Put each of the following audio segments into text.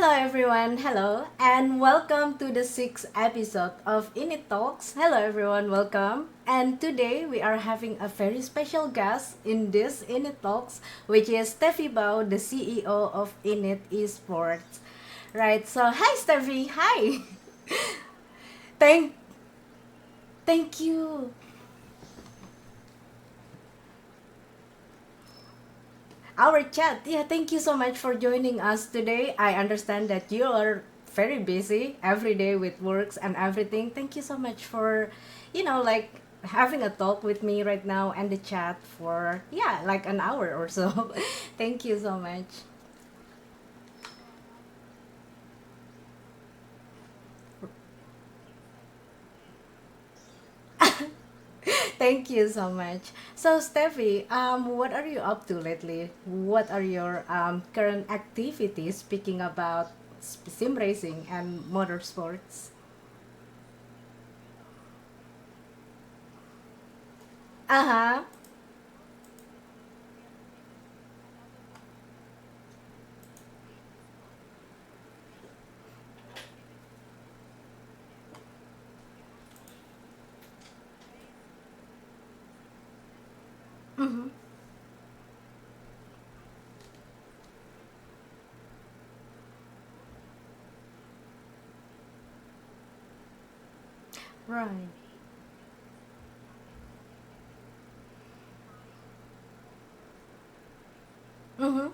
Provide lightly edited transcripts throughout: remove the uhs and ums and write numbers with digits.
Hello everyone, hello, and welcome to the sixth episode of INIT Talks. Hello everyone, welcome. And today we are having a very special guest in this INIT Talks, which is Stefy Bau, the CEO of Init Esports. Right, so hi Stefy, hi. Thank, thank you. Our chat. Yeah, thank you so much for joining us today. I understand that you are very busy every day with works and everything. Thank you so much for, having a talk with me right now and the chat for, yeah, like an hour or so. Thank you so much. Thank you so much. So, Steffi, what are you up to lately? What are your current activities speaking about sim racing and motorsports? Uh huh. Mm-hmm. Right. Mm-hmm.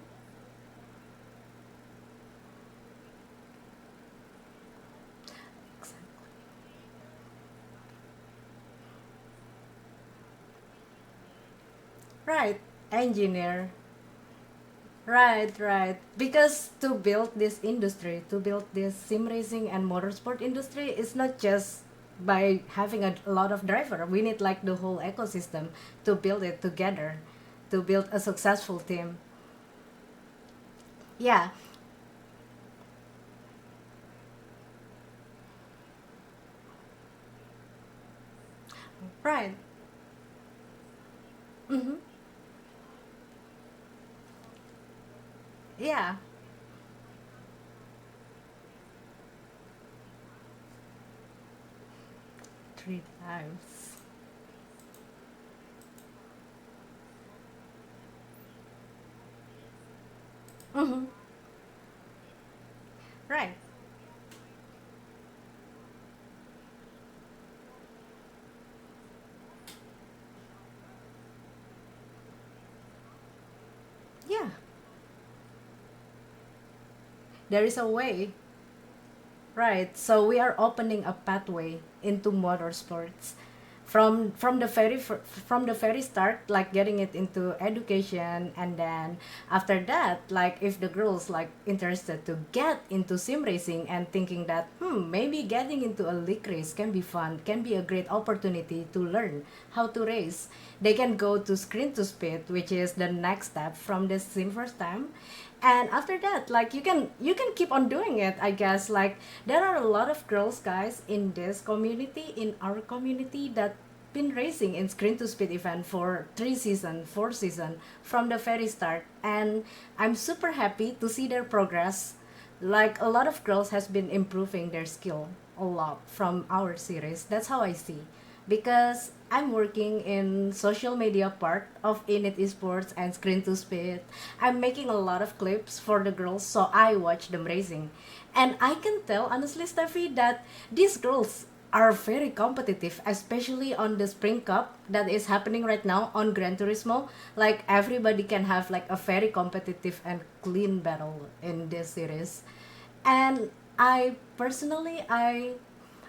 Right. Engineer. Right, right. Because to build this industry, to build this sim racing and motorsport industry, it's not just by having a lot of driver. We need like the whole ecosystem to build it together, to build a successful team. Yeah. Right. Mm-hmm. Yeah. 3 times. Mm-hmm. Right. Yeah. There is a way. Right. So we are opening a pathway into motorsports from the very start, like getting it into education, and then after that, like if the girls like interested to get into sim racing and thinking that maybe getting into a league race can be fun, can be a great opportunity to learn how to race, they can go to screen to speed, which is the next step from the sim first time. And after that, like you can keep on doing it, I guess. Like there are a lot of girls, guys, in this community, in our community, that been racing in screen to speed event for 3 season 4 season from the very start, and I'm super happy to see their progress. Like a lot of girls has been improving their skill a lot from our series. That's how I see, because I'm working in social media part of Init Esports and Screen to Speed. I'm making a lot of clips for the girls, so I watch them racing. And I can tell, honestly, Steffi, that these girls are very competitive, especially on the Spring Cup that is happening right now on Gran Turismo. Like everybody can have like a very competitive and clean battle in this series. And I personally, I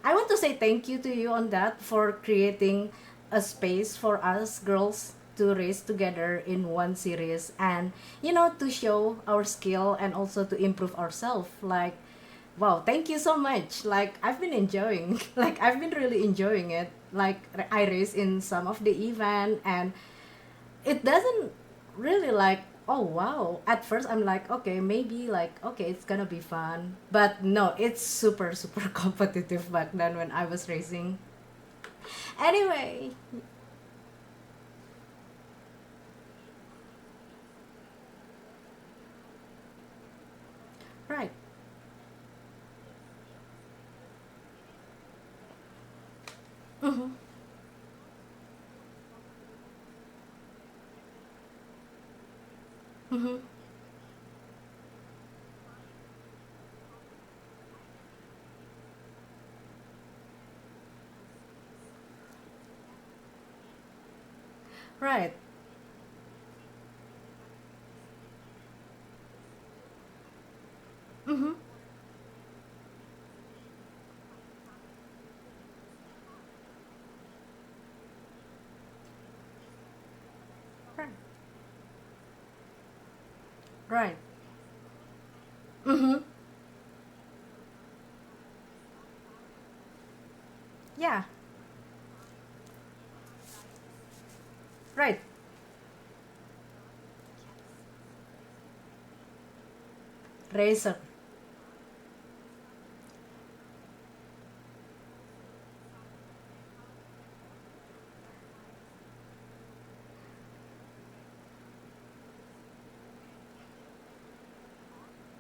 want to say thank you to you on that for creating a space for us girls to race together in one series, and to show our skill and also to improve ourselves. Like, wow, thank you so much. Like I've been enjoying, like I've been really enjoying it. Like I race in some of the event, and it doesn't really like, oh wow, at first I'm like, okay, maybe like, okay, it's gonna be fun, but no, it's super super competitive back then when I was racing. Anyway. Right. Mm-hmm. Mm-hmm. Right. Mm-hmm. Right. Right. Mm-hmm. Yeah. Right. Racer.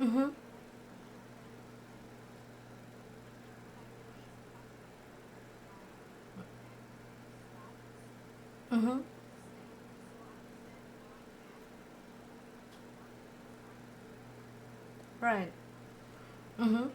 Mm-hmm. Mm-hmm. Right. Mm-hmm.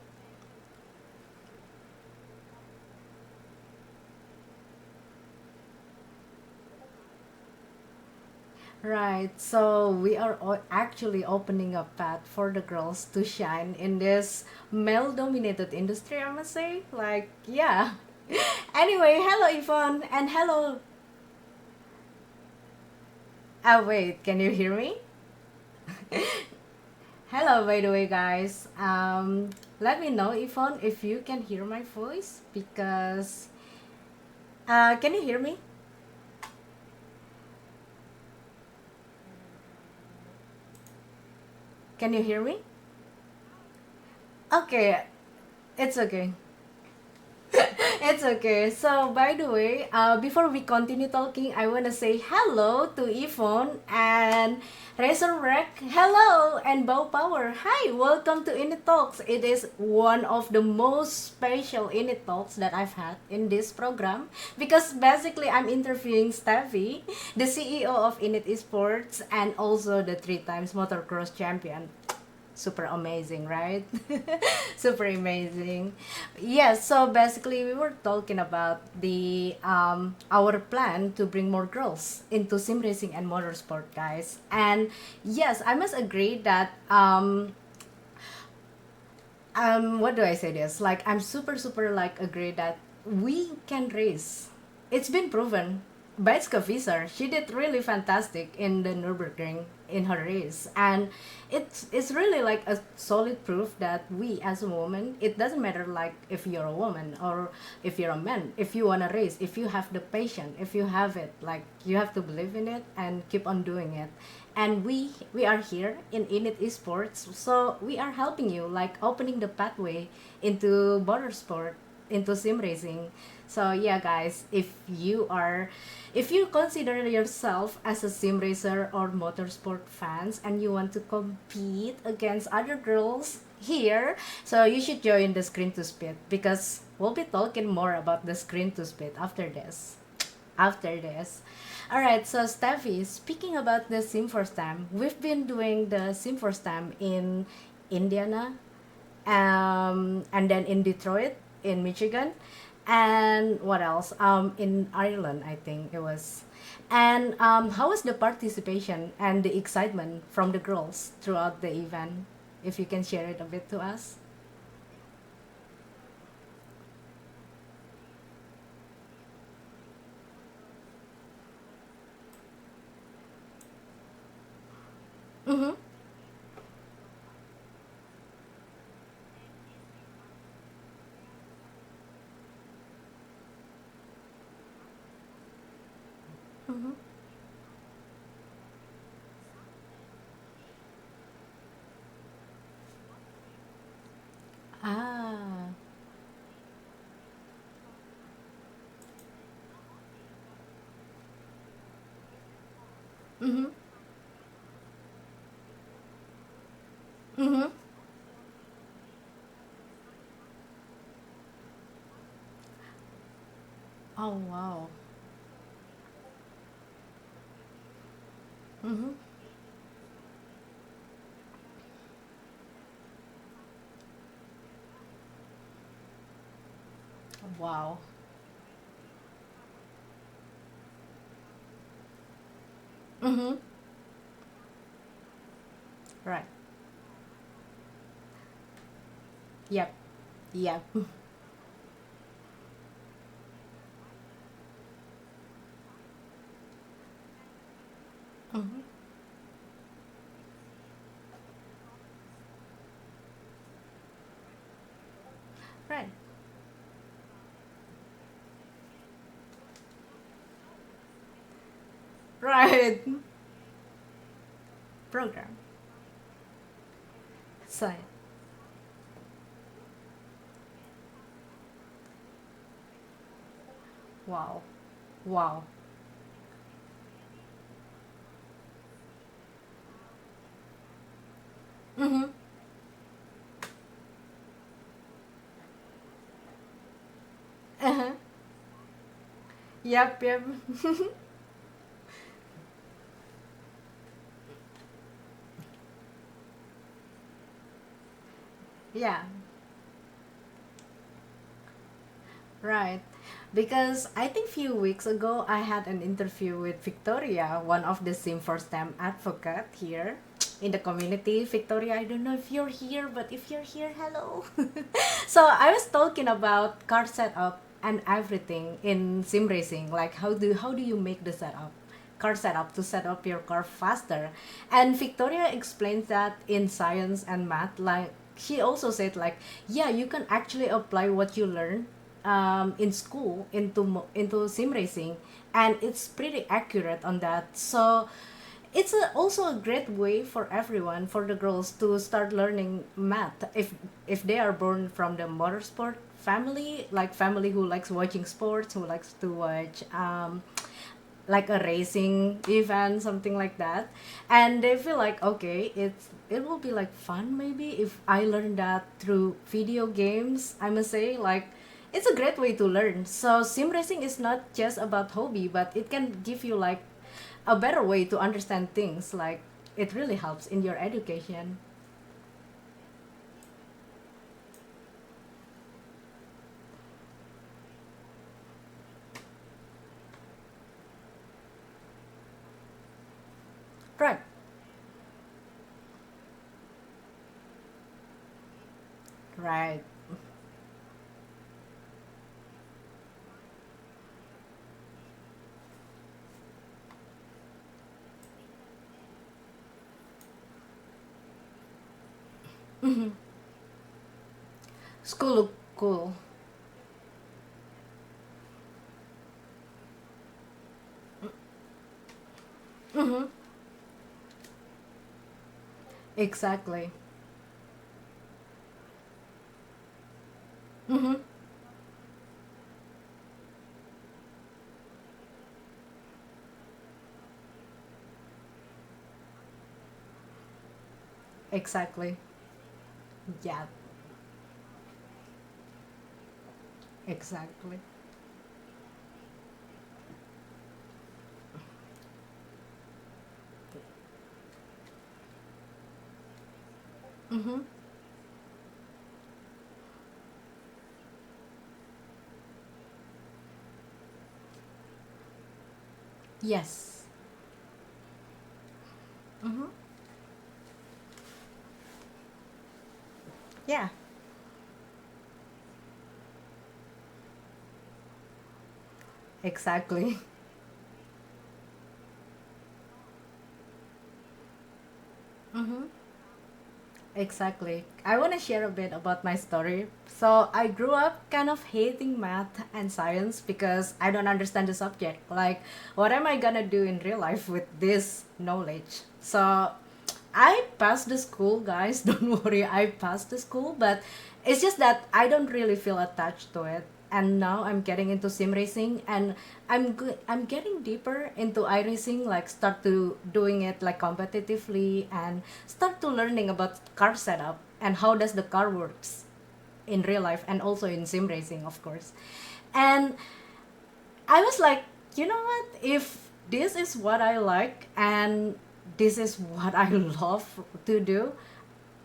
Right. So we are actually opening a path for the girls to shine in this male-dominated industry, I must say. Like, yeah. Anyway, hello Yvonne, and hello. Wait, can you hear me? Hello, by the way, guys. Let me know, Yvonne, if you can hear my voice because. Can you hear me? Can you hear me? Okay, it's okay. It's okay. So, by the way, before we continue talking, I want to say hello to Yvonne and Resurrect. Hello and Bow Power. Hi, welcome to INIT Talks. It is one of the most special INIT Talks that I've had in this program because basically I'm interviewing Stefy, the CEO of INIT Esports and also the three times motocross champion. Super amazing, right? Super amazing. Yes, so basically we were talking about the our plan to bring more girls into sim racing and motorsport, guys. And yes, I must agree that what do I say this? Like I'm super like agree that we can race. It's been proven. Bajska Visser, she did really fantastic in the Nürburgring in her race, and it's really like a solid proof that we as a woman, it doesn't matter like if you're a woman or if you're a man, if you wanna race, if you have the patience, if you have it, like you have to believe in it and keep on doing it, and we are here in Init Esports, so we are helping you like opening the pathway into motorsport, into sim racing. So yeah, guys, if you consider yourself as a sim racer or motorsport fans and you want to compete against other girls here, so you should join the Screen to Spit because we'll be talking more about the Screen to Spit after this. All right, so Steffi, speaking about the Sim for Stam, we've been doing the Sim for Stam in Indiana, and then in Detroit, in Michigan, and what else? In Ireland, I think it was. And how was the participation and the excitement from the girls throughout the event? If you can share it a bit to us. Mm-hmm. Mm-hmm. Ah. Mm-hmm. Mm-hmm. Oh, wow. Mm-hmm. Wow. Mm-hmm. Right. Yep. Yep. Mm-hmm. Right. Right. Program. So, wow. Wow. Mm-hmm. Uh-huh. Yep, yep. Yeah. Right. Because I think few weeks ago I had an interview with Victoria, one of the Sim for STEM advocate here in the community. Victoria, I don't know if you're here, but if you're here, hello. So I was talking about car setup and everything in sim racing. Like how do you make the car setup to set up your car faster? And Victoria explains that in science and math, like she also said like, yeah, you can actually apply what you learn in school into sim racing, and it's pretty accurate on that. So it's also a great way for everyone, for the girls to start learning math if they are born from the motorsport family, like family who likes watching sports, who likes to watch like a racing event, something like that. And they feel like, okay, it will be like fun maybe if I learn that through video games, I must say. Like, it's a great way to learn. So sim racing is not just about hobby, but it can give you like a better way to understand things. Like, it really helps in your education. Right. Right. School look cool. Mm-hmm. Exactly. Mm-hmm. Exactly. Yeah. Exactly. Mm-hmm. Yes. Mm-hmm. Yeah. Exactly. Mm-hmm. Exactly. I want to share a bit about my story. So, I grew up kind of hating math and science because I don't understand the subject. Like, what am I gonna do in real life with this knowledge? So, I passed the school, guys. Don't worry, I passed the school, but it's just that I don't really feel attached to it. And now I'm getting into sim racing, and I'm getting deeper into iRacing, like start to doing it like competitively, and start to learning about car setup and how does the car works in real life and also in sim racing, of course. And I was like, you know what? If this is what I like and this is what I love to do,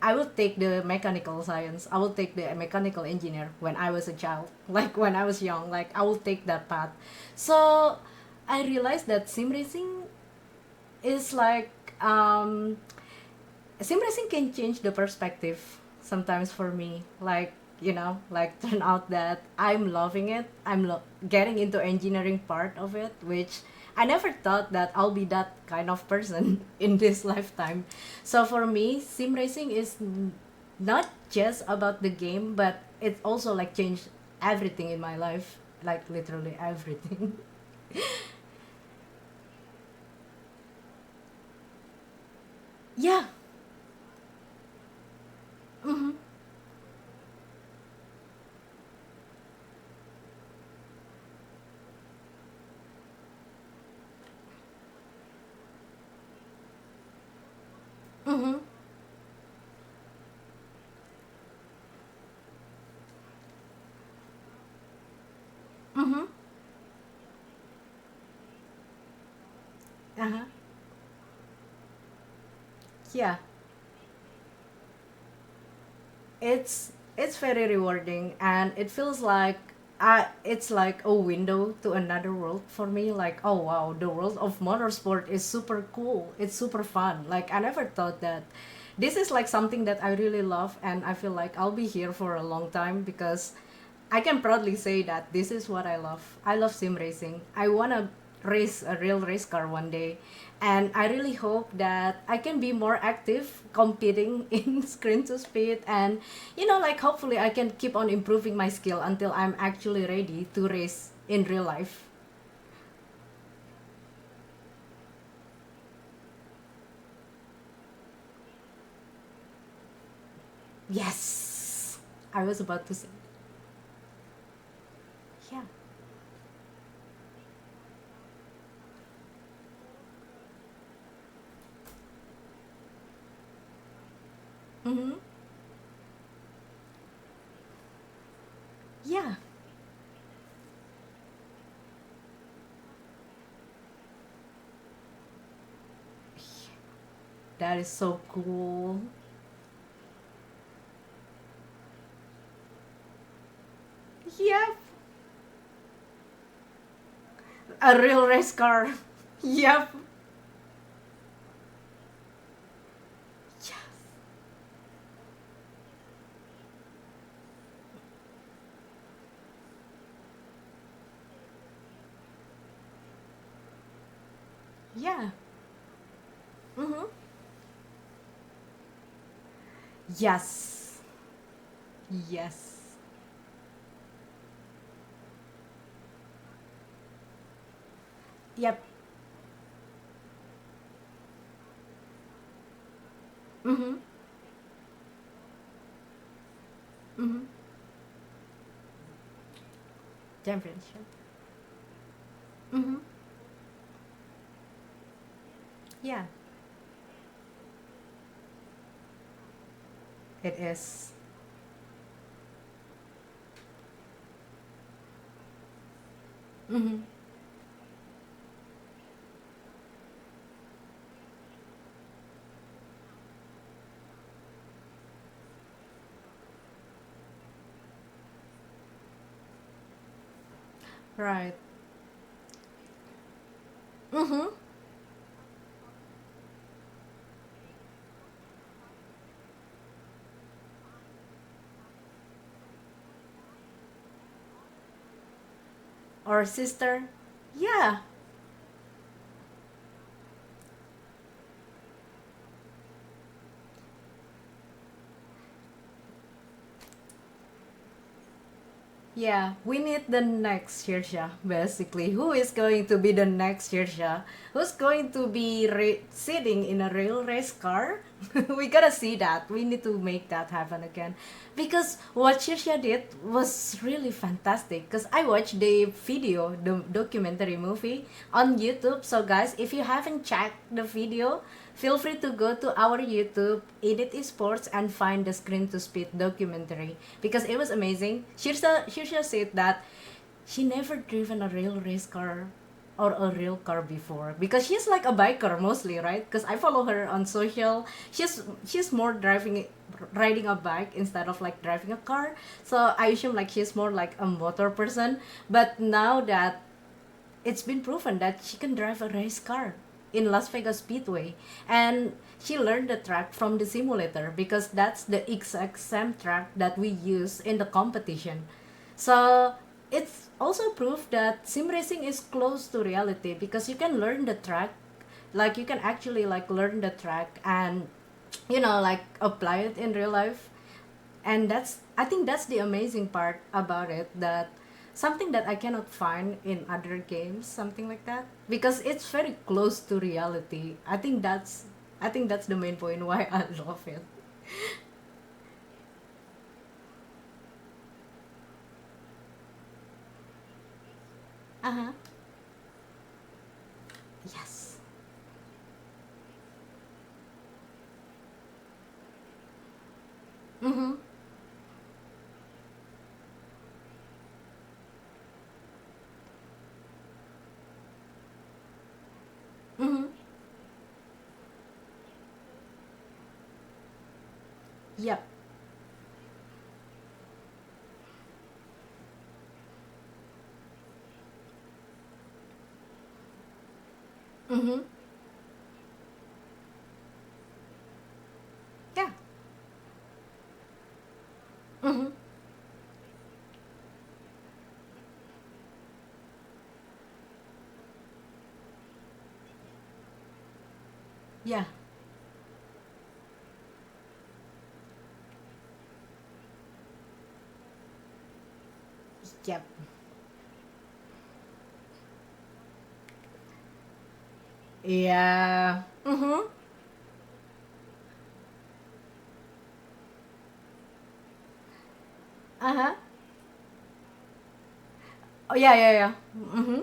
I will take the mechanical science. I will take the mechanical engineer when I was a child, like when I was young. Like I will take that path. So I realized that sim racing is like sim racing can change the perspective sometimes for me. Like like turn out that I'm loving it. Getting into engineering part of it, which I never thought that I'll be that kind of person in this lifetime. So for me, sim racing is not just about the game, but it also like changed everything in my life, like literally everything. Yeah. Mm-hmm. Mm-hmm. Mm-hmm. Uh-huh. Yeah. It's very rewarding, and it feels like it's like a window to another world for me. Like, oh wow, the world of motorsport is super cool, it's super fun. Like I never thought that this is like something that I really love, and I feel like I'll be here for a long time because I can proudly say that this is what I love. I love sim racing. I want to race a real race car one day. And I really hope that I can be more active competing in screen to speed. And, like hopefully I can keep on improving my skill until I'm actually ready to race in real life. Yes. I was about to say. Yeah. Mm-hmm. Yeah. That is so cool. Yep. A real race car. Yep. Yes. Yeah. Mm-hmm. Yes. Yes. Yep. Mm-hmm. Mm-hmm. Championship. Mm-hmm. Yeah. It is. Mm-hmm. Right. Mm-hmm. Or sister. Yeah. Yeah, we need the next Shirsha, basically. Who is going to be the next Shirsha? Who's going to be sitting in a real race car? We gotta see that. We need to make that happen again. Because what Shirsha did was really fantastic. Because I watched the video, the documentary movie on YouTube. So, guys, if you haven't checked the video, feel free to go to our YouTube, Init Esports, and find the Screen to Speed documentary because it was amazing. Shirsha said that she never driven a real race car or a real car before, because she's like a biker mostly, right? Because I follow her on social. She's more riding a bike instead of like driving a car. So I assume like she's more like a motor person. But now that it's been proven that she can drive a race car in Las Vegas Speedway, and she learned the track from the simulator because that's the exact same track that we use in the competition. So it's also proof that sim racing is close to reality because you can learn the track, like you can actually like learn the track and like apply it in real life. And that's, I think that's the amazing part about it, that something that I cannot find in other games, something like that, because it's very close to reality. I think that's the main point why I love it. Uh-huh. Yes. Mm-hmm. Mm-hmm. Yep. Mm-hmm. Yeah. Mm-hmm. Yeah. Yep. Yeah. Mm-hmm. Uh-huh. Oh, yeah, yeah, yeah. Mm-hmm.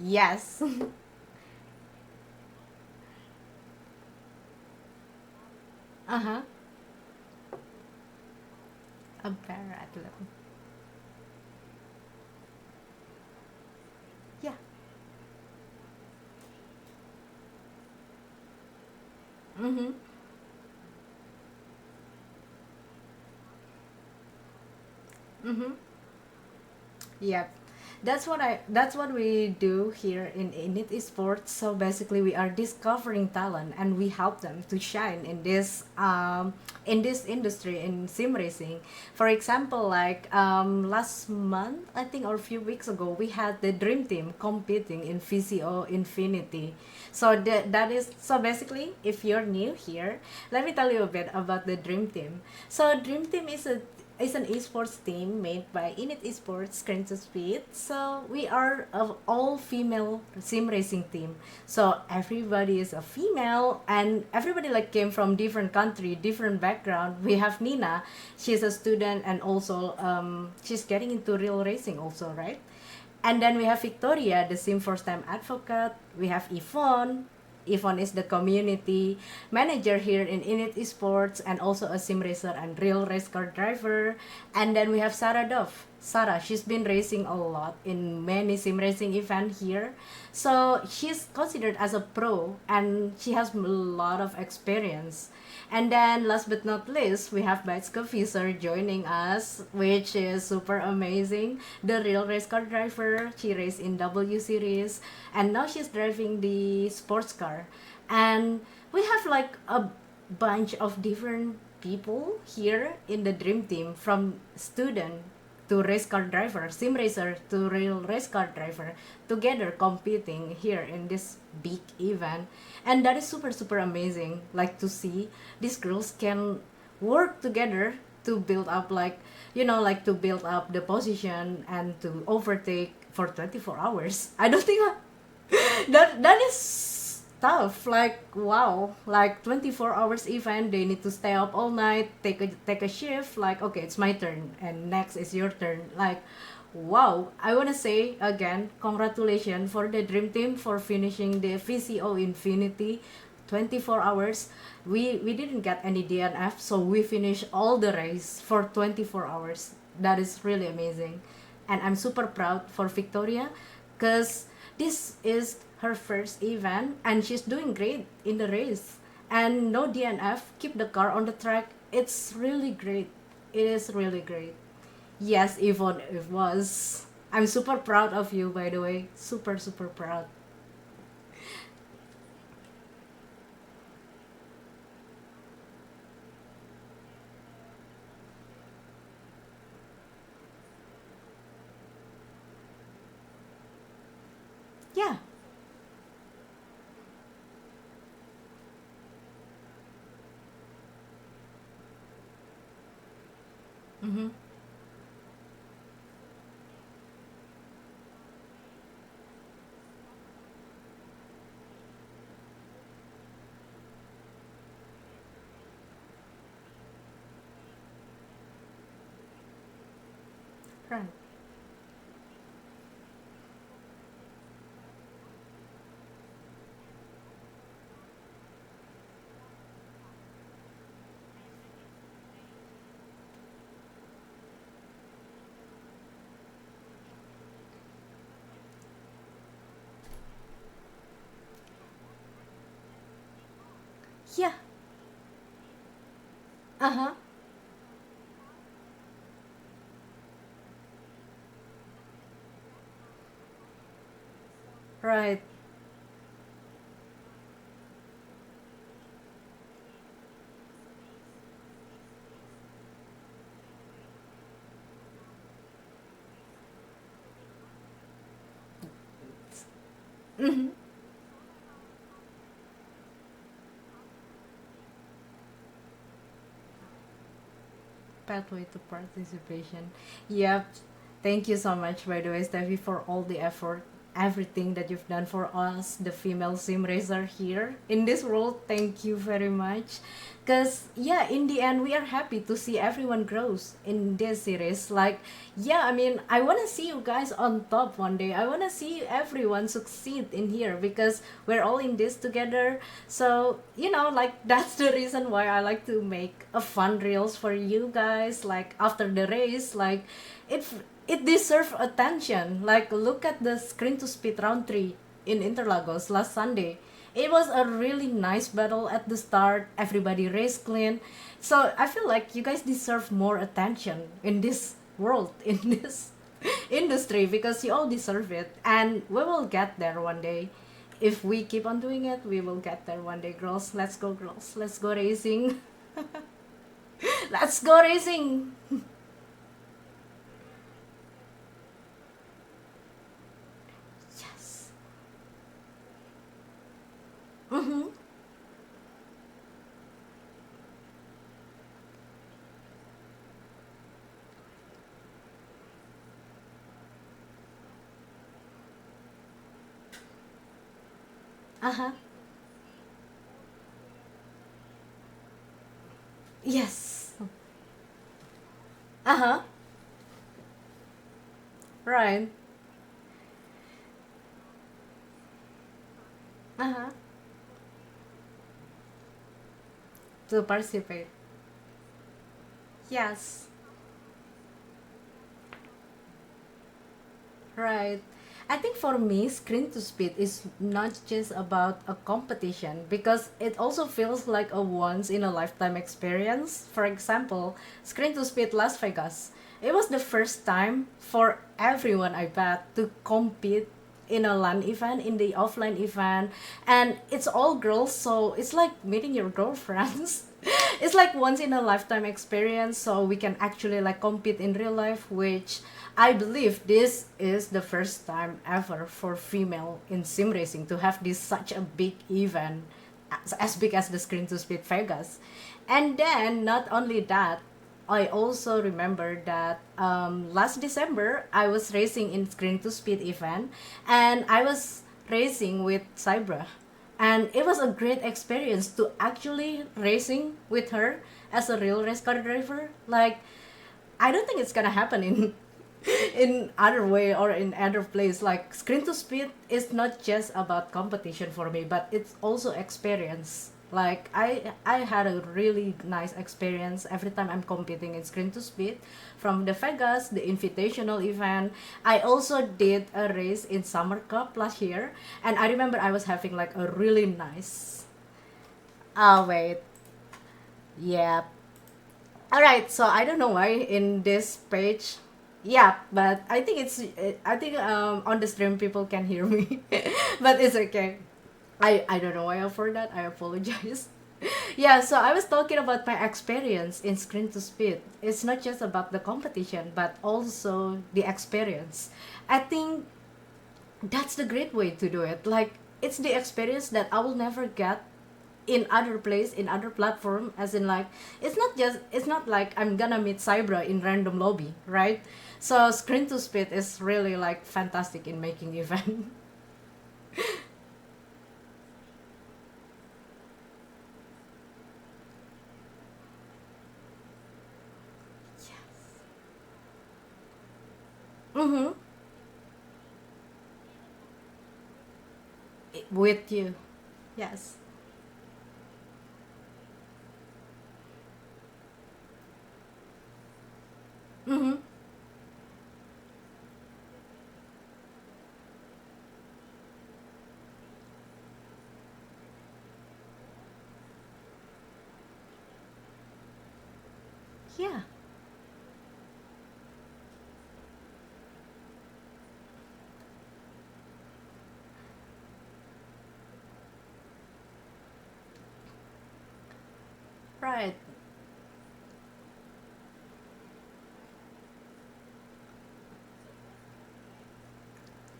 Yes. Uh-huh. A para-athlete. Yeah. Mm-hmm. Mm-hmm. Yep. That's what we do here in Init Esports. So basically we are discovering talent and we help them to shine in this industry in sim racing. For example, like last month, I think, or a few weeks ago, we had the dream team competing in VCO Infinity. So that is, so basically, if you're new here, let me tell you a bit about the dream team. So dream team is an esports team made by Init Esports, Current to Speed. So we are an all female sim racing team. So everybody is a female, and everybody like came from different country, different background. We have Nina, she's a student, and also she's getting into real racing also, right? And then we have Victoria, the sim first time advocate. We have Yvonne. Yvonne is the community manager here in Init Esports and also a sim racer and real race car driver. And then we have Sarah Duff. Sarah, she's been racing a lot in many sim racing events here. So she's considered as a pro and she has a lot of experience. And then last but not least, we have Batska Fisher joining us, which is super amazing. The real race car driver. She raced in W Series and now she's driving the sports car. And we have like a bunch of different people here in the dream team, from student to race car driver, sim racer to real race car driver, together competing here in this big event. And that is super, super amazing. Like to see these girls can work together to build up, like, like to build up the position and to overtake for 24 hours. I don't think that is tough. Like, wow, like 24 hours event, they need to stay up all night, take a shift, like, okay, it's my turn and next is your turn. Like, wow, I want to say again, congratulations for the dream team for finishing the VCO Infinity 24 hours. We didn't get any DNF, so we finished all the race for 24 hours. That is really amazing. and I'm super proud for Victoria because this is her first event and she's doing great in the race. And no DNF, keep the car on the track. It's really great. It is really great. Yes, Yvonne, it was. I'm super proud of you, by the way. Super, super proud. Yeah. Mm-hmm. Right. Yeah. Uh-huh. Right. Mm-hmm. Pathway to participation. Yep. Thank you so much, by the way, Steffi, for all the effort, everything that you've done for us, the female sim racer here in this world. Thank you very much. Because, yeah, in the end, we are happy to see everyone grows in this series. Like, yeah, I mean, I want to see you guys on top one day. I want to see everyone succeed in here because we're all in this together. So, like, that's the reason why I like to make a fun reels for you guys. Like, after the race, like, it it deserves attention. Like, look at the screen to speed round 3 in Interlagos last Sunday. It was a really nice battle at the start. Everybody raced clean. So I feel like you guys deserve more attention in this world, in this industry, because you all deserve it. And we will get there one day. If we keep on doing it, we will get there one day, girls. Let's go, girls. Let's go racing. Let's go racing. Yes. Mm-hmm. Uh-huh. Yes. Uh-huh. Right. Uh-huh. To participate. Yes. Right. I think for me, screen to speed is not just about a competition because it also feels like a once in a lifetime experience. For example, screen to speed Las Vegas. It was the first time for everyone, I bet, to compete in a LAN event, in the offline event, and it's all girls, so it's like meeting your girlfriends. It's like once in a lifetime experience, so we can actually like compete in real life, which I believe this is the first time ever for female in sim racing to have this such a big event, as big as the Screen to Speed Vegas. And then not only that, I also remember that last December I was racing in Screen to Speed event, and I was racing with Cybra, and it was a great experience to actually racing with her as a real race car driver. Like, I don't think it's gonna happen in in other way or in other place. Like, screen to speed is not just about competition for me, but it's also experience. Like I had a really nice experience every time I'm competing in Screen to Speed, from the Vegas, the Invitational event. I also did a race in Summer Cup last year, and I remember I was having like a really nice. Oh wait, yeah. All right, so I don't know why in this page. Yeah, but I think I think on the stream people can hear me, but it's okay. I don't know why for that. I apologize. Yeah, so I was talking about my experience in Screen to Speed. It's not just about the competition, but also the experience. I think that's the great way to do it. Like, it's the experience that I will never get in other place, in other platform, as in like, it's not like I'm gonna meet Cybra in random lobby, right? So Screen to Speed is really like fantastic in making event. Mm-hmm. With you. Yes. Mm-hmm. Yeah. Right.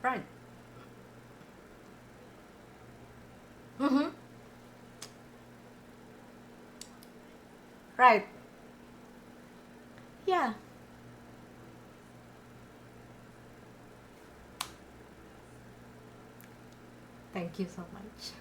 Right. Mm-hmm. Right. Yeah. Thank you so much.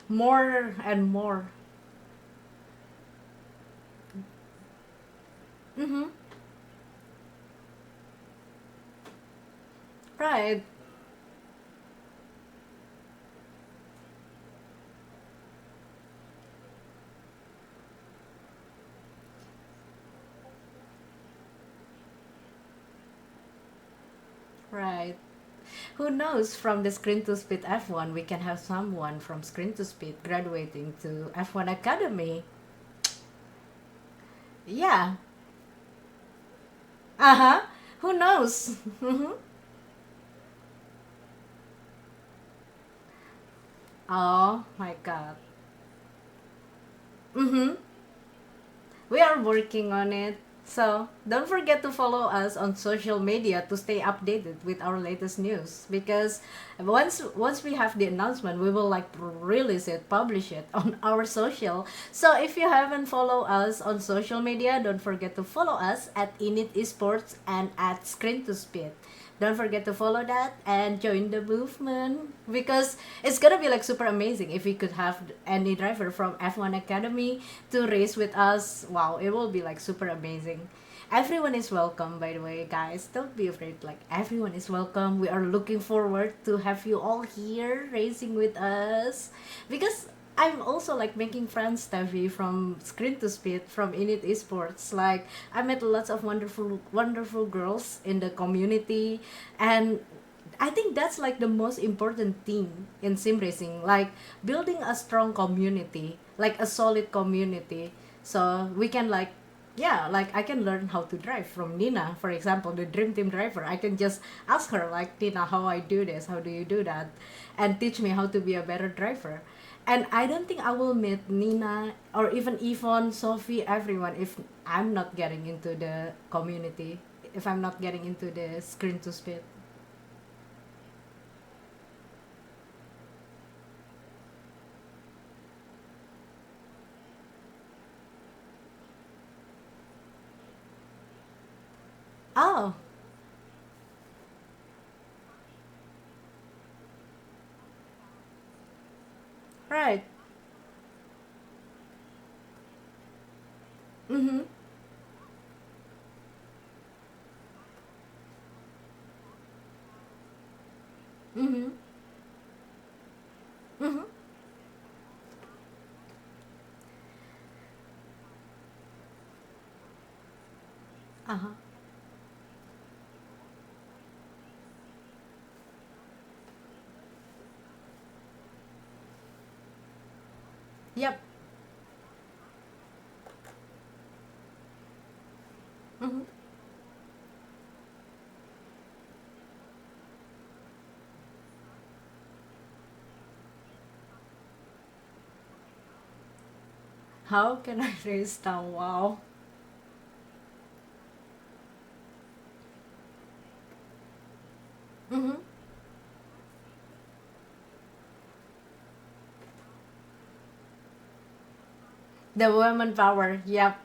More and more. Mm-hmm. Right. Right. Who knows, from the Screen to Speed F1, we can have someone from Screen to Speed graduating to F1 Academy. Yeah. Uh-huh. Who knows? Mm-hmm. Oh my god. Mm-hmm. We are working on it. So don't forget to follow us on social media to stay updated with our latest news. Because once we have the announcement, we will like release it, publish it on our social. So if you haven't followed us on social media, don't forget to follow us at Init Esports and at Screen to Speed. Don't forget to follow that and join the movement, because it's gonna be like super amazing if we could have any driver from F1 Academy to race with us. Wow, it will be like super amazing. Everyone is welcome, by the way, guys. Don't be afraid. Like, everyone is welcome. We are looking forward to have you all here racing with us, because I'm also like making friends, Stefy, from Screen to Speed, from Init Esports. Like, I met lots of wonderful girls in the community, and I think that's like the most important thing in sim racing, like building a strong community, like a solid community, so we can like, yeah, like I can learn how to drive from Nina, for example, the dream team driver. I can just ask her like, Nina, how I do this, how do you do that, and teach me how to be a better driver. And I don't think I will meet Nina or even Yvonne, Sophie, everyone, if I'm not getting into the community, if I'm not getting into the Screen to Speed. Oh, right. Mm-hmm. Mm-hmm. Mm-hmm. Uh-huh. Yep. Mm-hmm. How can I raise down? Wow. Mm-hmm. The woman power. Yep.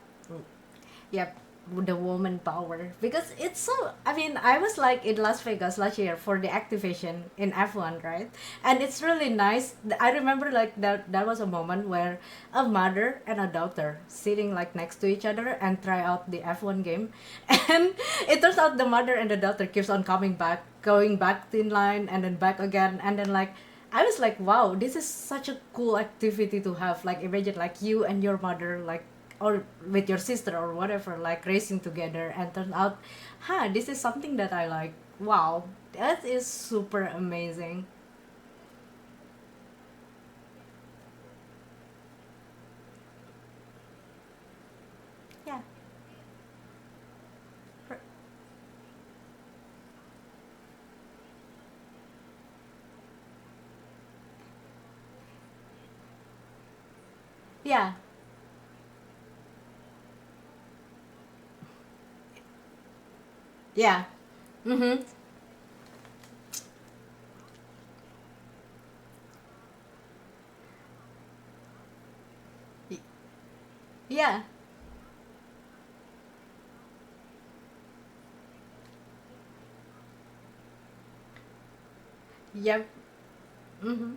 Yep, the woman power, because it's so, I mean, I was like in Las Vegas last year for the activation in F1, right? And it's really nice. I remember like that was a moment where a mother and a daughter sitting like next to each other and try out the F1 game. And it turns out the mother and the daughter keeps on coming back, going back in line and then back again, and then like I was like, wow, this is such a cool activity to have. Like, imagine like you and your mother, like, or with your sister or whatever, like racing together, and turn out, this is something that I like. Wow, that is super amazing. Yeah. R- Yeah. Yeah. Mm-hmm. Y- Yeah. Yep. Mm-hmm.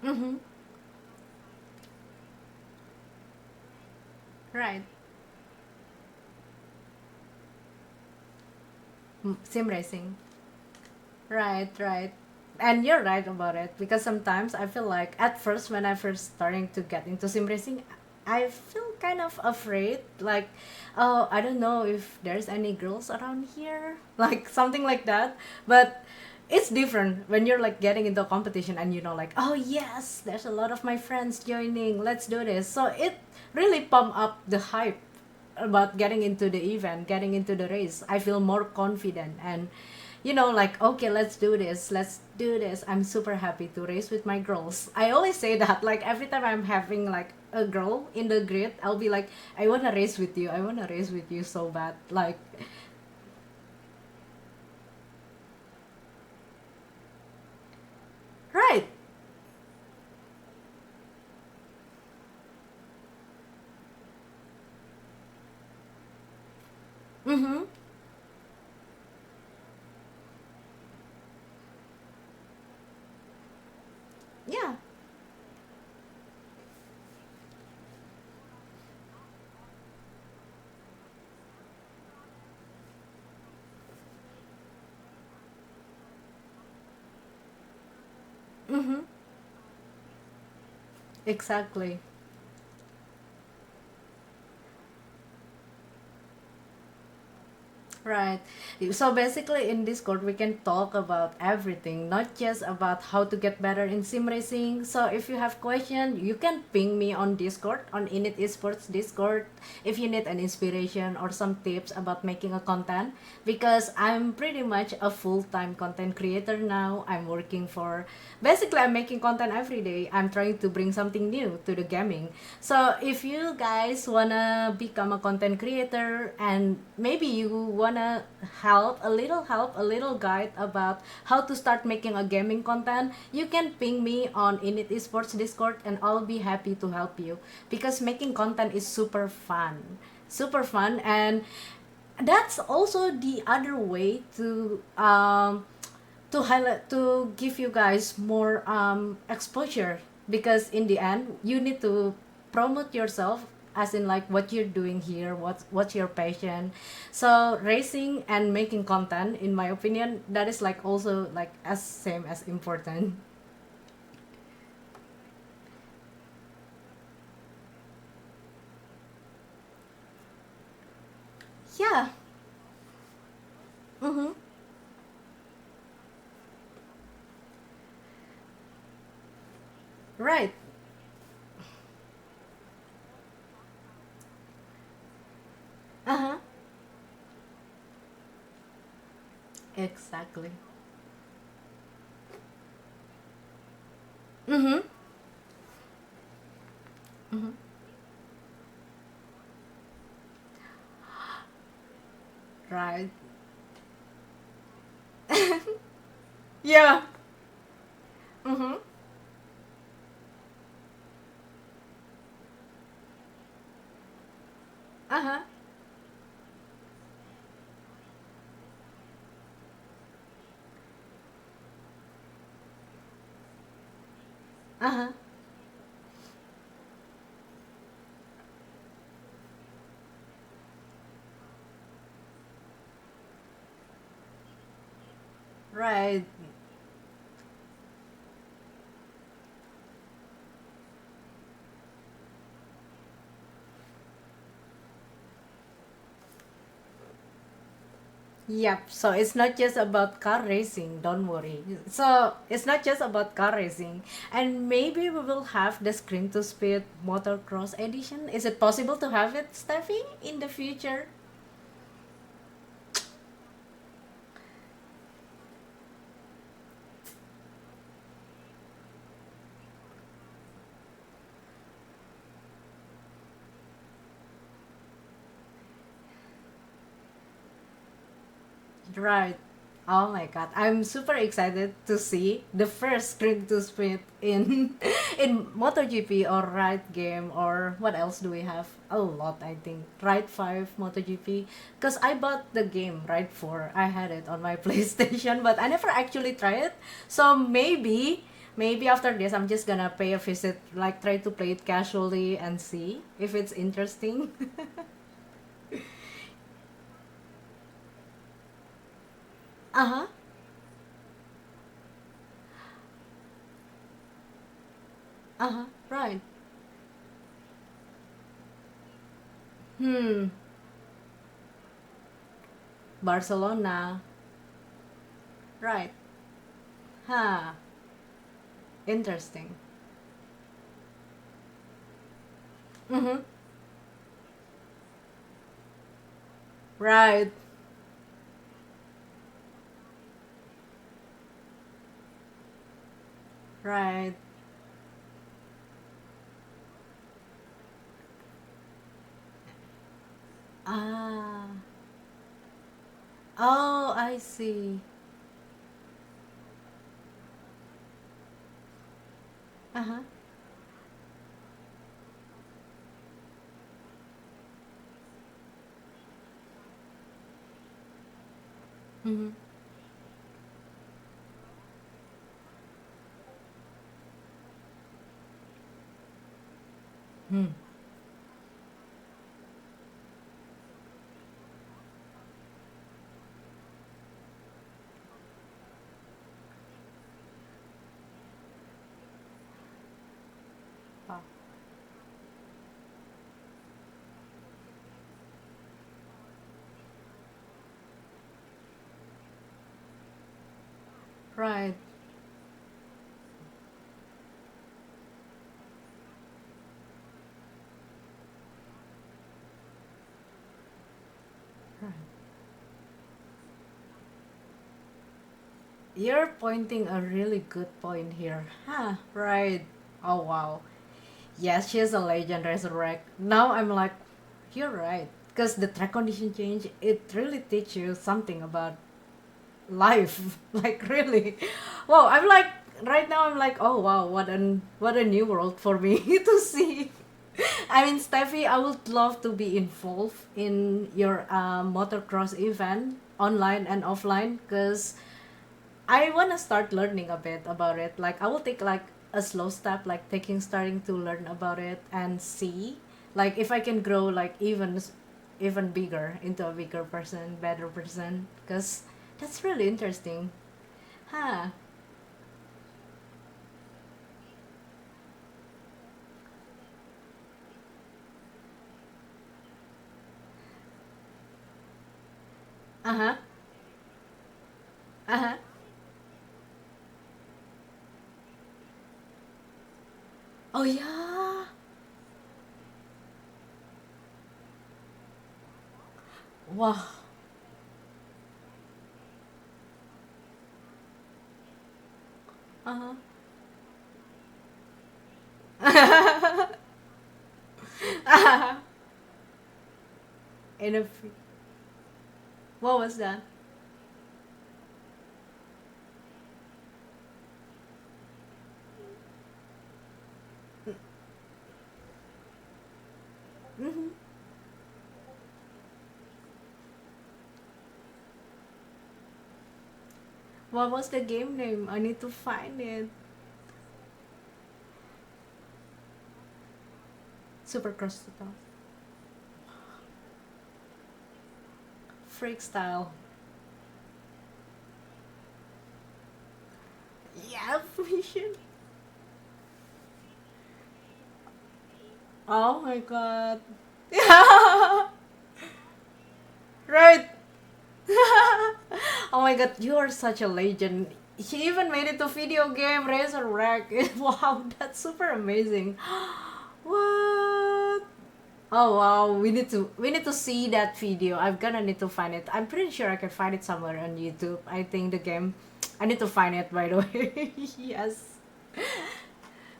Mm-hmm. Right. Sim racing. Right, right. And you're right about it, because sometimes I feel like at first when I first starting to get into sim racing, I feel kind of afraid, like, oh, I don't know if there's any girls around here, like something like that. But it's different when you're like getting into a competition and you know, like, oh yes, there's a lot of my friends joining, let's do this. So it really pump up the hype about getting into the event, getting into the race. I feel more confident and, like, okay, let's do this, let's do this. I'm super happy to race with my girls. I always say that, like, every time I'm having like a girl in the grid, I'll be like, I want to race with you. I want to race with you so bad. Like, right. Mm-hmm. Yeah. Mm-hmm. Exactly. Right. So basically, in Discord, we can talk about everything, not just about how to get better in sim racing. So if you have questions, you can ping me on Discord, on Init Esports Discord, if you need an inspiration or some tips about making a content. Because I'm pretty much a full-time content creator now. I'm working for, basically, I'm making content every day. I'm trying to bring something new to the gaming. So if you guys wanna become a content creator, and maybe you wanna help, a little guide about how to start making a gaming content, you can ping me on Init Esports Discord and I'll be happy to help you, because making content is super fun. Super fun, and that's also the other way to highlight, to give you guys more exposure because in the end you need to promote yourself, as in like what you're doing here, what's your passion. So racing and making content, in my opinion, that is like also like as same as important. Yeah. Mm-hmm. Right. Uh-huh. Exactly. Mm-hmm. Mm-hmm. Right. Yeah. Mm-hmm. Uh-huh. Uh-huh. Right. Yep. So it's not just about car racing, don't worry. So it's not just about car racing. And maybe we will have the Screen to Speed Motocross edition. Is it possible to have it, Steffi, in the future? Right. Oh my god. I'm super excited to see the first Screen to Speed in in MotoGP or Ride game, or what else do we have? A lot, I think. Ride 5 MotoGP, cuz I bought the game Ride 4. I had it on my PlayStation, but I never actually tried it. So maybe after this I'm just gonna pay a visit, like try to play it casually and see if it's interesting. Uh-huh. Uh-huh. Right. Hmm. Barcelona. Right. Huh. Interesting. Mm-hmm. Right. Right. Ah. Oh, I see. Uh-huh. Mm-hmm. Hmm. Oh, right. Right. You're pointing a really good point here. Huh, right. Oh wow. Yes, she's a legend, Resurrect. Now I'm like, you're right. Because the track condition change, it really teach you something about life. Like really. Wow, I'm like right now I'm like, oh wow, what a new world for me to see. I mean, Steffi, I would love to be involved in your motocross event, online and offline, because I want to start learning a bit about it. Like, I will take like a slow step, like starting to learn about it and see, like if I can grow like even bigger into a bigger person, better person, because that's really interesting, huh? Uh huh. Uh huh. Oh yeah. Wow. Uh huh. In a what was that? Mm-hmm. What was the game name? I need to find it. Supercross 2000. Freak style. Yeah, we should. Oh my god. Yeah. Right. Oh my god, you are such a legend. He even made it to video game Razor Rack. Wow, that's super amazing. What? Oh wow, we need to see that video. I'm gonna need to find it. I'm pretty sure I can find it somewhere on YouTube. I think the game. I need to find it by the way. Yes.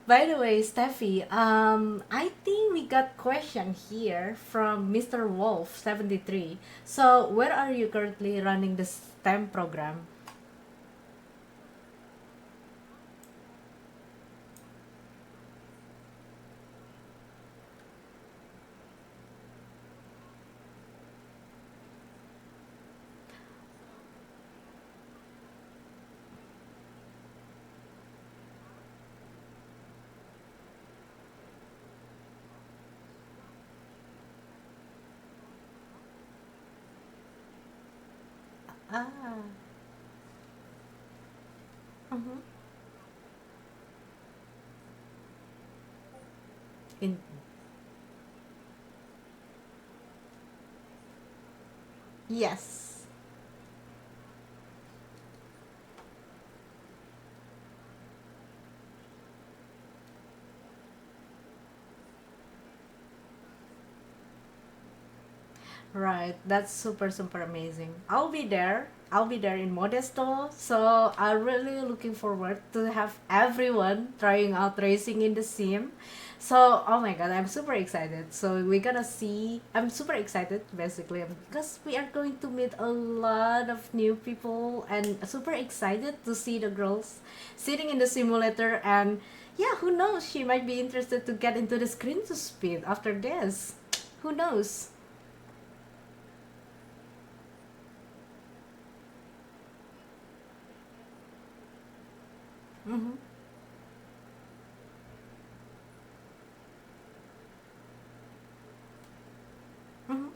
By the way, Steffi, I think we got question here from Mr. Wolf 73. So, where are you currently running the STEM program? Ah, uh-huh. In yes. Right, that's super super amazing. I'll be there. I'll be there in Modesto. So I'm really looking forward to have everyone trying out racing in the sim. So oh my god, I'm super excited. So we're gonna see. I'm super excited basically because we are going to meet a lot of new people and super excited to see the girls sitting in the simulator and yeah, who knows? She might be interested to get into the screen to speed after this. Who knows? Mm-hmm. Mm-hmm.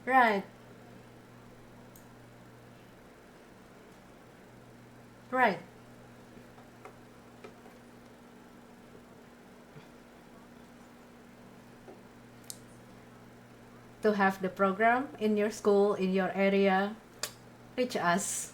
Right, right. To have the program in your school, in your area, reach us.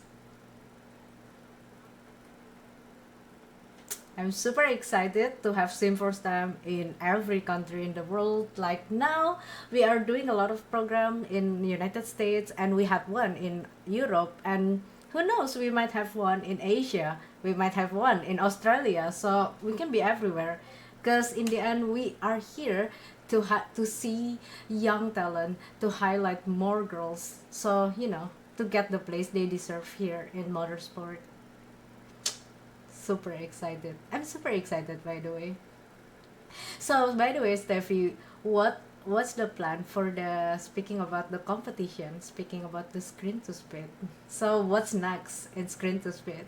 I'm super excited to have Sim for STEM in every country in the world. Like now, we are doing a lot of program in United States, and we had one in Europe, and who knows, we might have one in Asia. We might have one in Australia. So we can be everywhere, because in the end, we are here to see young talent, to highlight more girls. So to get the place they deserve here in motorsport. Super excited. I'm super excited by the way. So by the way, Steffi, what what's the plan for the speaking about the competition, speaking about the screen to speed? So what's next in screen to speed?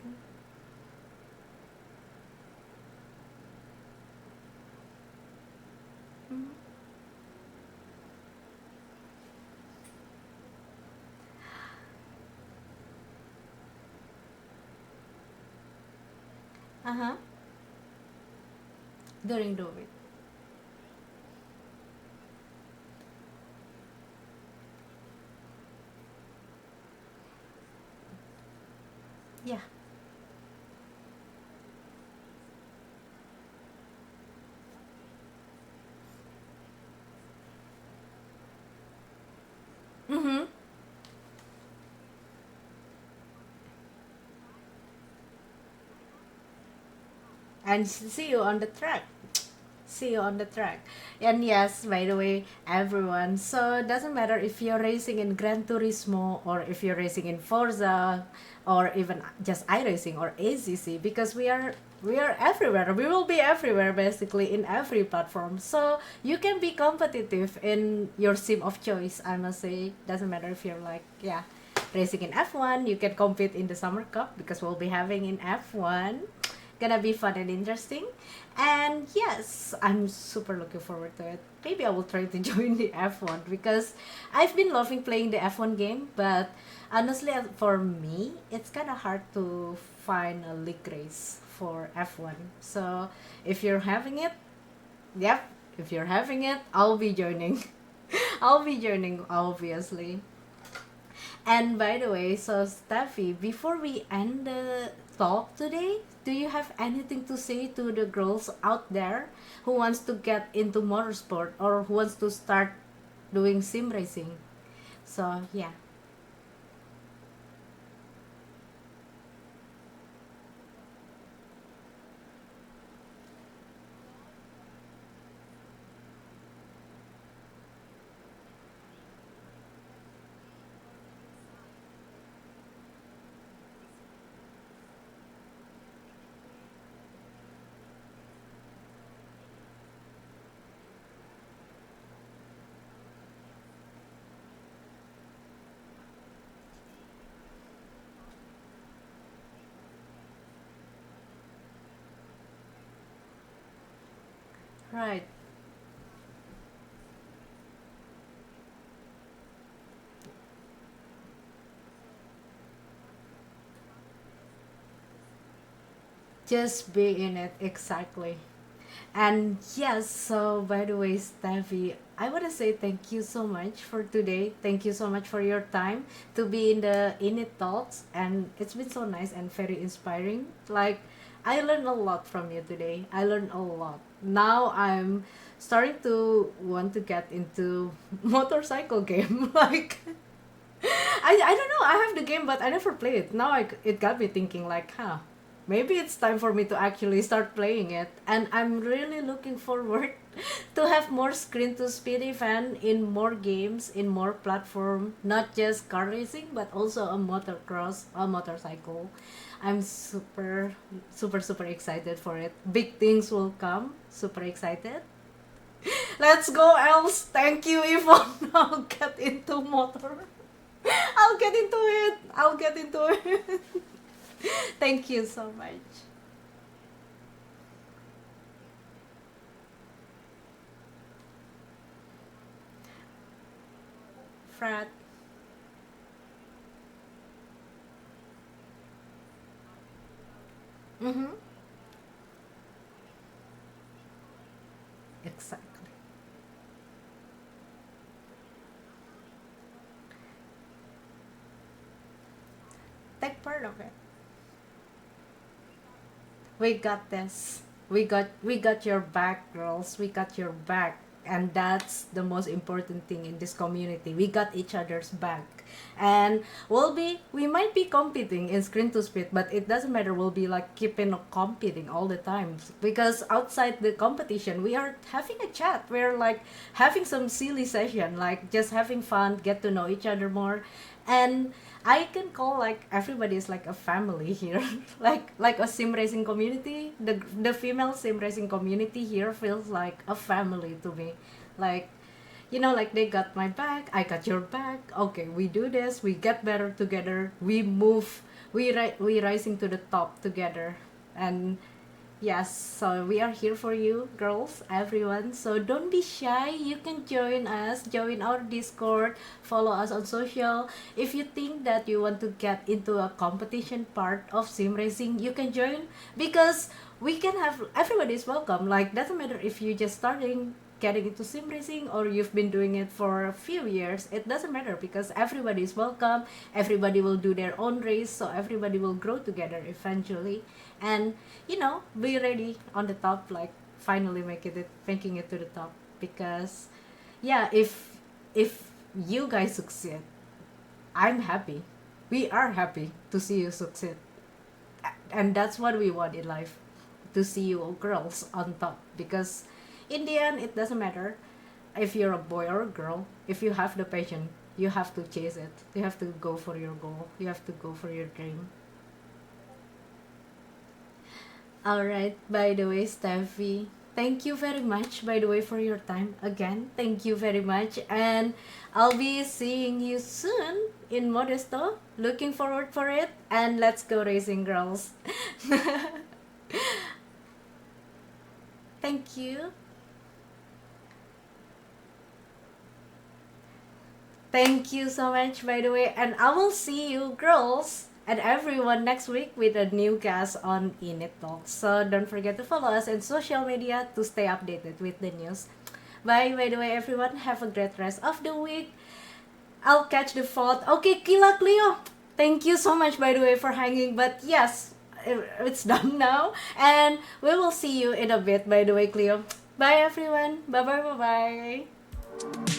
Mhm. Uh-huh. During the week. Yeah. Mm-hmm. And see you on the track. See you on the track. And yes, by the way, everyone, so it doesn't matter if you're racing in Gran Turismo or if you're racing in Forza or even just iRacing or ACC, because we are everywhere. We will be everywhere basically in every platform. So you can be competitive in your sim of choice, I must say. Doesn't matter if you're like, yeah, racing in F1, you can compete in the Summer Cup because we'll be having in F1. Gonna be fun and interesting. And yes, I'm super looking forward to it. Maybe I will try to join the F1 because I've been loving playing the F1 game, but honestly, for me, it's kind of hard to find a league race for F1. So if you're having it, yep, if you're having it, I'll be joining. I'll be joining, obviously. And by the way, so Steffi, before we end the talk today, do you have anything to say to the girls out there who wants to get into motorsport or who wants to start doing sim racing? So yeah, right. Just be in it, exactly. And yes, so by the way, Steffi, I want to say thank you so much for today. Thank you so much for your time to be in the INIT Talks. And it's been so nice and very inspiring. Like, I learned a lot from you today. I learned a lot. Now I'm starting to want to get into motorcycle game. Like, I don't know. I have the game, but I never play it. Now it got me thinking like, huh, maybe it's time for me to actually start playing it. And I'm really looking forward to have more screen to speed event in more games, in more platform, not just car racing, but also a motocross, a motorcycle. I'm super, super, super excited for it. Big things will come. Super excited. Let's go, else. Thank you, Yvonne. I'll get into motor. I'll get into it. I'll get into it. Thank you so much. Frat. Mm-hmm. Exactly. Take part of it. We got this. We got your back, girls. We got your back. And that's the most important thing in this community. We got each other's back. And we might be competing in screen to speed, but it doesn't matter. We'll be like keeping competing all the time. Because outside the competition, we are having a chat. We're like having some silly session, like just having fun, get to know each other more. And I can call like everybody is like a family here, like a sim racing community. The female sim racing community here feels like a family to me. Like like they got my back, I got your back. Okay, we do this, we get better together, we move, we rising to the top together. And yes, so we are here for you, girls, everyone. So don't be shy. You can join us, join our Discord, follow us on social. If you think that you want to get into a competition part of sim racing, you can join, because we can have everybody is welcome. Like, doesn't matter if you just starting getting into sim racing or you've been doing it for a few years. It doesn't matter, because everybody is welcome. Everybody will do their own race, so everybody will grow together eventually. And be ready on the top, like finally making it to the top. Because yeah, if you guys succeed, I'm happy. We are happy to see you succeed. And that's what we want in life, to see you girls on top. Because in the end, it doesn't matter if you're a boy or a girl. If you have the passion, you have to chase it. You have to go for your goal. You have to go for your dream. All right. By the way, Steffi, thank you very much, by the way, for your time again. Thank you very much. And I'll be seeing you soon in Modesto. Looking forward for it. And let's go racing, girls. Thank you. Thank you so much, by the way. And I will see you, girls, and everyone next week with a new guest on INIT Talks. So don't forget to follow us on social media to stay updated with the news. Bye, by the way, everyone. Have a great rest of the week. I'll catch the fourth. Okay, Kila Cleo. Thank you so much, by the way, for hanging. But yes, it's done now. And we will see you in a bit, by the way, Cleo. Bye, everyone. Bye, bye, bye, bye.